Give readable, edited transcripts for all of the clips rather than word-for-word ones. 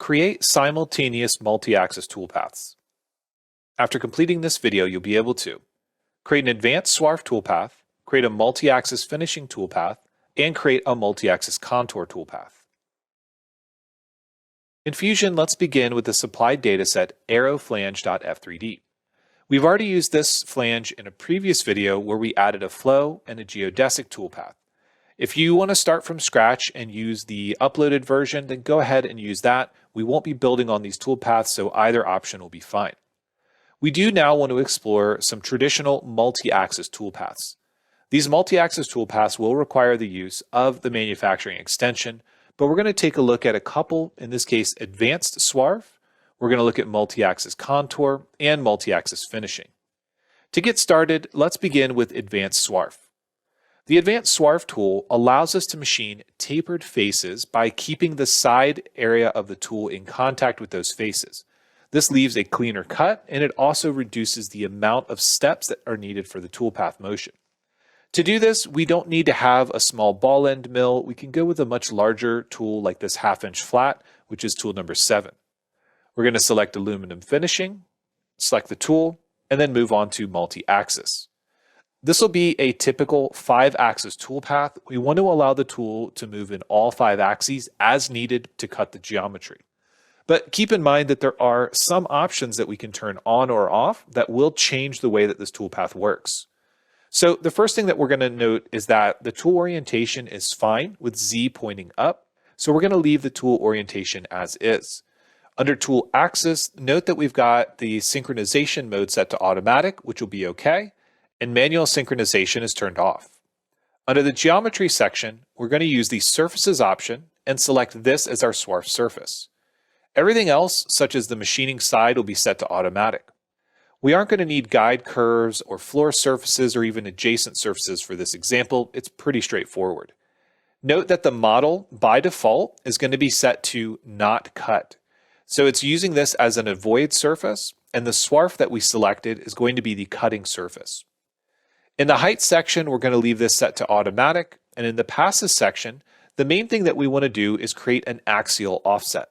Create simultaneous multi-axis toolpaths. After completing this video, you'll be able to create an advanced swarf toolpath, create a multi-axis finishing toolpath, and create a multi-axis contour toolpath. In Fusion, let's begin with the supplied dataset arrowflange.f3d. We've already used this flange in a previous video where we added a flow and a geodesic toolpath. If you want to start from scratch and use the uploaded version, then go ahead and use that. We won't be building on these toolpaths, so either option will be fine. We do now want to explore some traditional multi-axis toolpaths. These multi-axis toolpaths will require the use of the manufacturing extension, but we're going to take a look at a couple, in this case, advanced swarf. We're going to look at multi-axis contour and multi-axis finishing. To get started, let's begin with advanced swarf. The advanced swarf tool allows us to machine tapered faces by keeping the side area of the tool in contact with those faces. This leaves a cleaner cut, and it also reduces the amount of steps that are needed for the toolpath motion. To do this, we don't need to have a small ball end mill. We can go with a much larger tool like this 1/2-inch flat, which is tool number 7. We're going to select aluminum finishing, select the tool, and then move on to multi-axis. This will be a typical 5-axis toolpath. We want to allow the tool to move in all 5 axes as needed to cut the geometry. But keep in mind that there are some options that we can turn on or off that will change the way that this toolpath works. So the first thing that we're going to note is that the tool orientation is fine with Z pointing up. So we're going to leave the tool orientation as is. Under tool axis, note that we've got the synchronization mode set to automatic, which will be okay, and manual synchronization is turned off. Under the geometry section, we're going to use the surfaces option and select this as our swarf surface. Everything else, such as the machining side, will be set to automatic. We aren't going to need guide curves or floor surfaces or even adjacent surfaces for this example. It's pretty straightforward. Note that the model, by default, is going to be set to not cut. So it's using this as an avoid surface, and the swarf that we selected is going to be the cutting surface. In the height section, we're going to leave this set to automatic, and in the passes section, the main thing that we want to do is create an axial offset.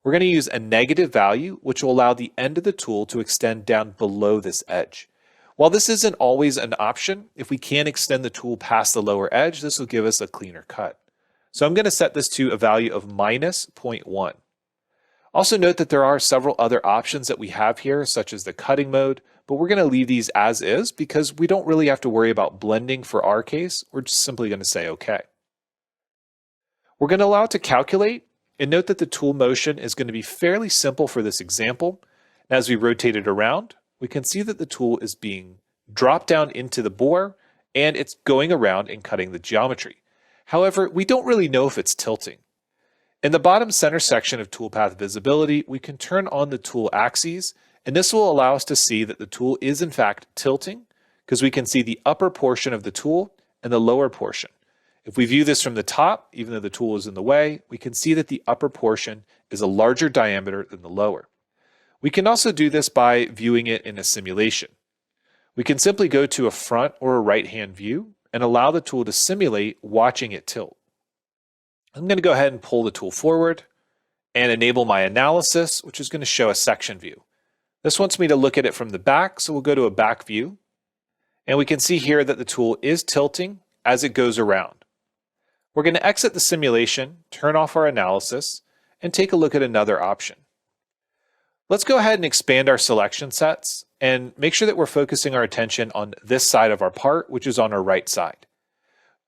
We're going to use a negative value, which will allow the end of the tool to extend down below this edge. While this isn't always an option, if we can extend the tool past the lower edge, this will give us a cleaner cut. So I'm going to set this to a value of -0.1. Also note that there are several other options that we have here, such as the cutting mode, but we're going to leave these as is because we don't really have to worry about blending for our case. We're just simply going to say OK. We're going to allow it to calculate, and note that the tool motion is going to be fairly simple for this example. And as we rotate it around, we can see that the tool is being dropped down into the bore, and it's going around and cutting the geometry. However, we don't really know if it's tilting. In the bottom center section of toolpath visibility, we can turn on the tool axes, and this will allow us to see that the tool is in fact tilting, because we can see the upper portion of the tool and the lower portion. If we view this from the top, even though the tool is in the way, we can see that the upper portion is a larger diameter than the lower. We can also do this by viewing it in a simulation. We can simply go to a front or a right-hand view and allow the tool to simulate watching it tilt. I'm going to go ahead and pull the tool forward and enable my analysis, which is going to show a section view. This wants me to look at it from the back, so we'll go to a back view. And we can see here that the tool is tilting as it goes around. We're going to exit the simulation, turn off our analysis, and take a look at another option. Let's go ahead and expand our selection sets and make sure that we're focusing our attention on this side of our part, which is on our right side.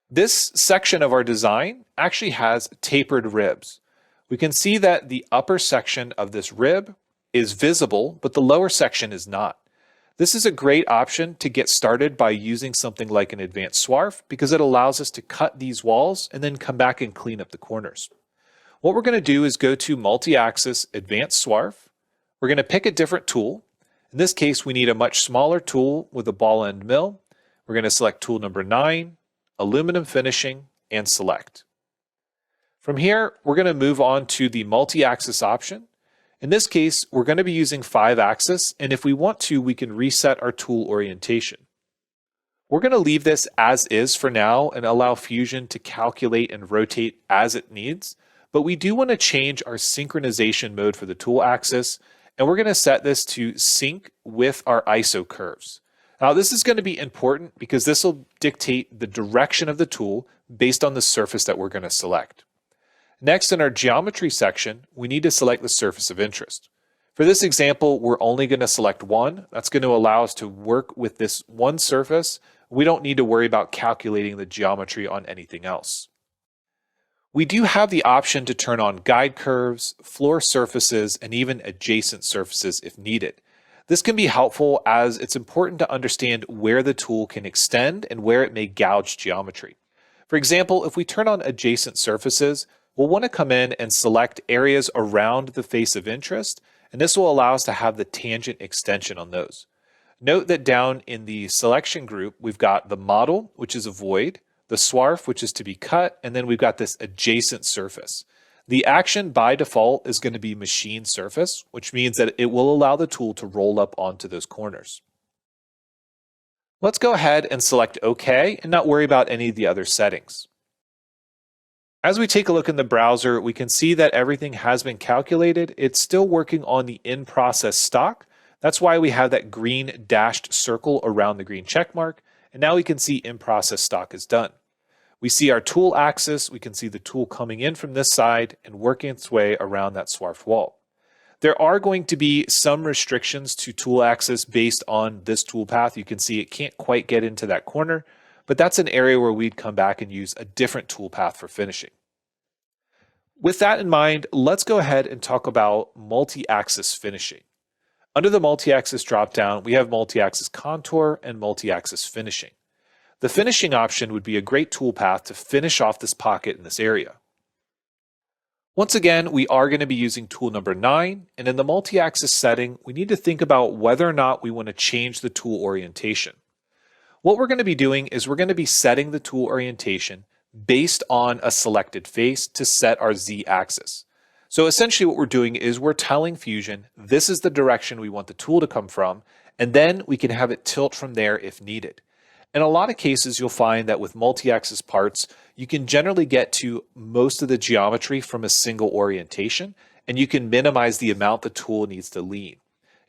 This section of our design actually has tapered ribs. We can see that the upper section of this rib is visible, but the lower section is not. This is a great option to get started by using something like an advanced swarf because it allows us to cut these walls and then come back and clean up the corners. What we're going to do is go to multi-axis advanced swarf. We're going to pick a different tool. In this case, we need a much smaller tool with a ball end mill. We're going to select tool number 9, aluminum finishing, and select. From here, we're going to move on to the multi-axis option. In this case, we're going to be using 5-axis, and if we want to, we can reset our tool orientation. We're going to leave this as is for now and allow Fusion to calculate and rotate as it needs. but we do want to change our synchronization mode for the tool axis, and we're going to set this to sync with our ISO curves. Now, this is going to be important because this will dictate the direction of the tool based on the surface that we're going to select. Next, in our geometry section, we need to select the surface of interest. For this example, we're only going to select one. That's going to allow us to work with this one surface. We don't need to worry about calculating the geometry on anything else. We do have the option to turn on guide curves, floor surfaces, and even adjacent surfaces if needed. This can be helpful as it's important to understand where the tool can extend and where it may gouge geometry. For example, if we turn on adjacent surfaces, we'll want to come in and select areas around the face of interest, and this will allow us to have the tangent extension on those. Note that down in the selection group, we've got the model, which is a void, the swarf, which is to be cut, and then we've got this adjacent surface. The action by default is going to be machine surface, which means that it will allow the tool to roll up onto those corners. Let's go ahead and select OK and not worry about any of the other settings. As we take a look in the browser, we can see that everything has been calculated. It's still working on the in-process stock. That's why we have that green dashed circle around the green check mark. And now we can see in-process stock is done. We see our tool axis. We can see the tool coming in from this side and working its way around that swarf wall. There are going to be some restrictions to tool axis based on this tool path. You can see it can't quite get into that corner, but that's an area where we'd come back and use a different tool path for finishing. With that in mind, let's go ahead and talk about multi-axis finishing. Under the multi-axis dropdown, we have multi-axis contour and multi-axis finishing. The finishing option would be a great toolpath to finish off this pocket in this area. Once again, we are going to be using tool number 9, and in the multi-axis setting, we need to think about whether or not we want to change the tool orientation. What we're going to be doing is we're going to be setting the tool orientation based on a selected face to set our z-axis. So essentially what we're doing is we're telling Fusion this is the direction we want the tool to come from, and then we can have it tilt from there if needed. In a lot of cases, you'll find that with multi-axis parts, you can generally get to most of the geometry from a single orientation, and you can minimize the amount the tool needs to lean.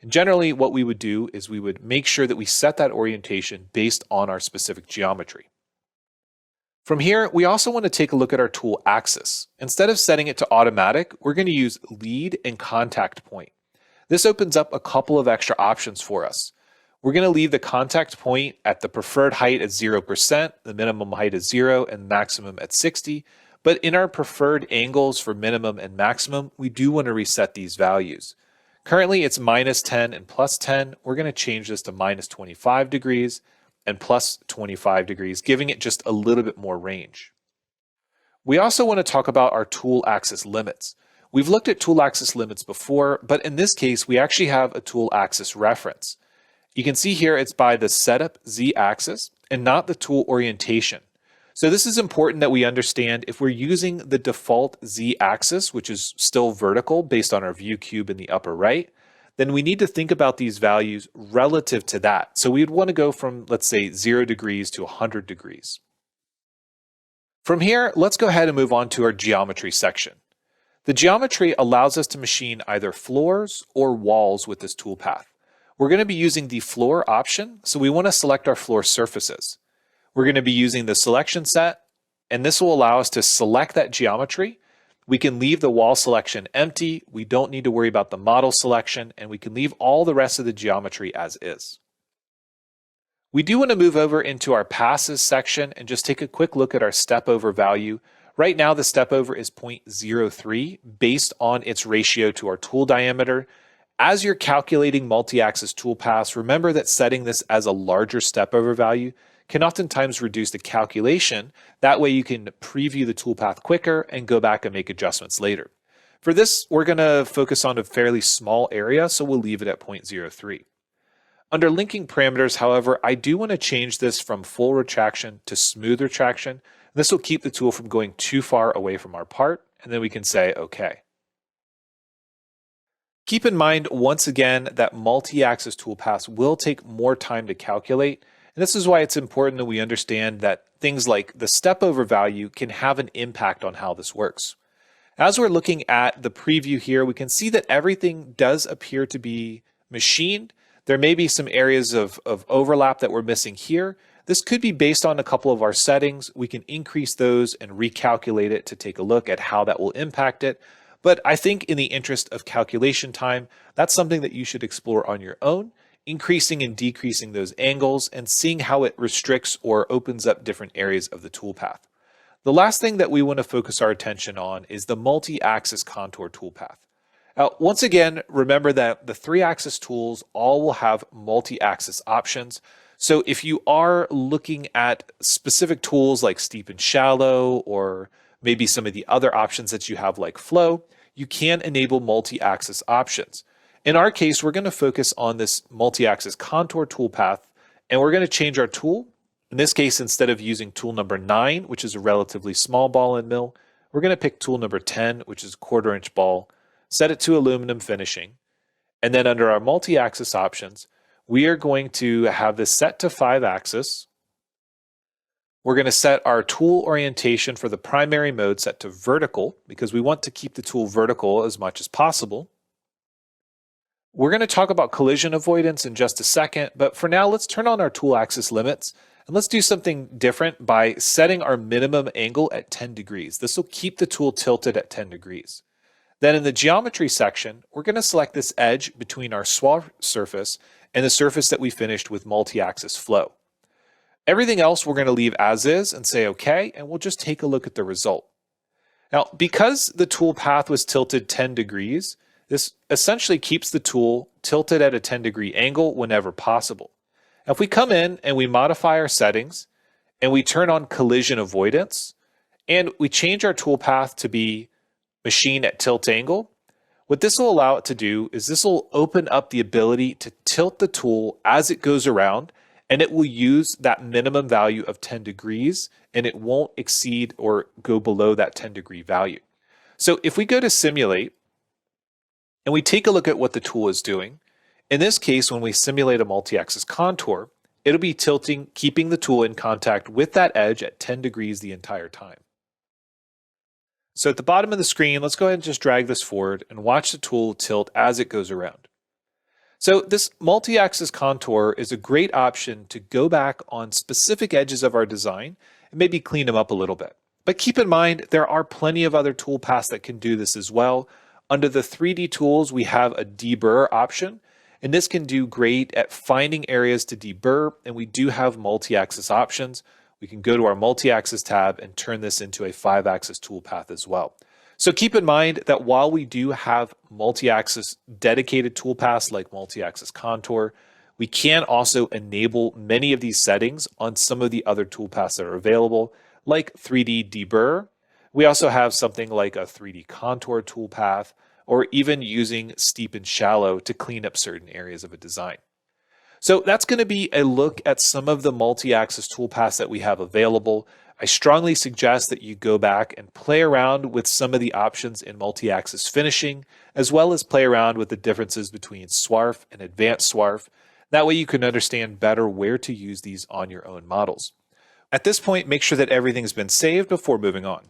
And generally, what we would do is we would make sure that we set that orientation based on our specific geometry. From here, we also want to take a look at our tool axis. Instead of setting it to automatic, we're going to use lead and contact point. This opens up a couple of extra options for us. We're going to leave the contact point at the preferred height at 0%, the minimum height is 0, and maximum at 60. But in our preferred angles for minimum and maximum, we do want to reset these values. Currently, it's -10 and +10. We're going to change this to -25 degrees and +25 degrees, giving it just a little bit more range. We also want to talk about our tool axis limits. We've looked at tool axis limits before, but in this case, we actually have a tool axis reference. You can see here it's by the setup z-axis and not the tool orientation. So this is important that we understand if we're using the default z-axis, which is still vertical based on our view cube in the upper right, then we need to think about these values relative to that. So we'd want to go from, let's say, 0 degrees to 100 degrees. From here, let's go ahead and move on to our geometry section. The geometry allows us to machine either floors or walls with this toolpath. We're going to be using the floor option, so we want to select our floor surfaces. We're going to be using the selection set, and this will allow us to select that geometry. We can leave the wall selection empty. We don't need to worry about the model selection, and we can leave all the rest of the geometry as is. We do want to move over into our passes section and just take a quick look at our step over value. Right now, the step over is 0.03 based on its ratio to our tool diameter. As you're calculating multi-axis toolpaths, remember that setting this as a larger step over value can oftentimes reduce the calculation. That way you can preview the toolpath quicker and go back and make adjustments later. For this, we're going to focus on a fairly small area, so we'll leave it at 0.03. Under linking parameters, however, I do want to change this from full retraction to smooth retraction. This will keep the tool from going too far away from our part, and then we can say OK. Keep in mind, once again, that multi-axis toolpaths will take more time to calculate, and this is why it's important that we understand that things like the step over value can have an impact on how this works. As we're looking at the preview here, we can see that everything does appear to be machined. There may be some areas of overlap that we're missing here. This could be based on a couple of our settings. We can increase those and recalculate it to take a look at how that will impact it. But I think in the interest of calculation time, that's something that you should explore on your own, increasing and decreasing those angles and seeing how it restricts or opens up different areas of the toolpath. The last thing that we want to focus our attention on is the multi-axis contour toolpath. Now, once again, remember that the 3-axis tools all will have multi-axis options. So if you are looking at specific tools like steep and shallow, or maybe some of the other options that you have like flow, you can enable multi-axis options. In our case, we're going to focus on this multi-axis contour toolpath, and we're going to change our tool. In this case, instead of using tool number 9, which is a relatively small ball and mill, we're going to pick tool number 10, which is a 1/4-inch ball, set it to aluminum finishing, and then under our multi-axis options, we are going to have this set to 5-axis. We're going to set our tool orientation for the primary mode set to vertical, because we want to keep the tool vertical as much as possible. We're going to talk about collision avoidance in just a second, but for now, let's turn on our tool axis limits. And let's do something different by setting our minimum angle at 10 degrees. This will keep the tool tilted at 10 degrees. Then in the geometry section, we're going to select this edge between our swath surface and the surface that we finished with multi-axis flow. Everything else we're going to leave as is and say OK, and we'll just take a look at the result. Now, because the tool path was tilted 10 degrees, this essentially keeps the tool tilted at a 10-degree angle whenever possible. Now, if we come in and we modify our settings and we turn on collision avoidance and we change our tool path to be machine at tilt angle, what this will allow it to do is this will open up the ability to tilt the tool as it goes around, and it will use that minimum value of 10 degrees and it won't exceed or go below that 10-degree value. So if we go to simulate and we take a look at what the tool is doing, in this case, when we simulate a multi-axis contour, it'll be tilting, keeping the tool in contact with that edge at 10 degrees the entire time. So at the bottom of the screen, let's go ahead and just drag this forward and watch the tool tilt as it goes around. So this multi-axis contour is a great option to go back on specific edges of our design and maybe clean them up a little bit. But keep in mind, there are plenty of other tool paths that can do this as well. Under the 3D tools, we have a deburr option. And this can do great at finding areas to deburr, and we do have multi-axis options. We can go to our multi-axis tab and turn this into a 5-axis toolpath as well. So keep in mind that while we do have multi-axis dedicated toolpaths like multi-axis contour, we can also enable many of these settings on some of the other toolpaths that are available, like 3D deburr. We also have something like a 3D contour toolpath, or even using steep and shallow to clean up certain areas of a design. So that's going to be a look at some of the multi-axis toolpaths that we have available. I strongly suggest that you go back and play around with some of the options in multi-axis finishing, as well as play around with the differences between swarf and advanced swarf. That way you can understand better where to use these on your own models. At this point, make sure that everything's been saved before moving on.